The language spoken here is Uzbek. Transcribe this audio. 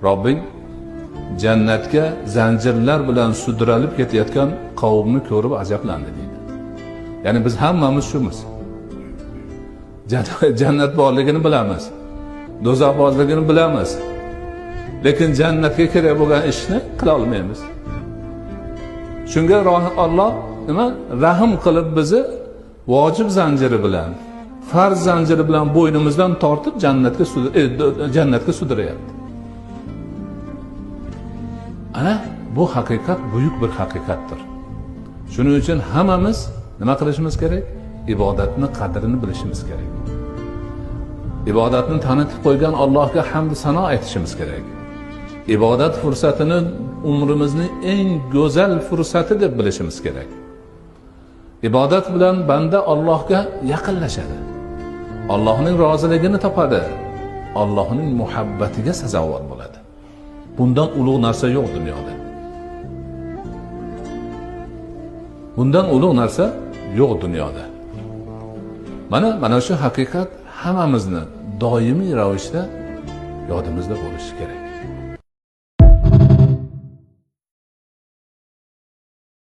Robbing jannatga zanjirlar bilan sudralib ketayotgan qavmni ko'rib ajablandi deydi. Ya'ni biz hammamiz shumiz. Jannat borligini bilamiz. Do'zax borligini bilamiz. Lekin jannatga kerak bo'lgan ishni qila olmaymiz. Shunga Alloh nima rahim qilib bizni vojib zanjiri bilan, farz zanjiri bilan bo'ynimizdan tortib jannatga sudrayapti. Ana bu haqiqat buyuk bir haqiqatdir. Shuning uchun hammamiz nima qilishimiz kerak? Ibodatni qadrini bilishimiz kerak. Ibodatni tanitib qo'ygan Allohga hamd sano aytishimiz kerak. Ibodat fursatini umrimizning eng go'zal fursati deb bilishimiz kerak. Ibodat bilan banda Allohga yaqinlashadi. Allohning roziligini topadi. Allohning muhabbatiga sazovor bo'ladi. Bundan ulug' narsa yo'q dunyoda. Bundan ulug' narsa yo'q dunyoda. Mana shu haqiqat hammamizni doimiy ravishda yodimizda bo'lishi kerak.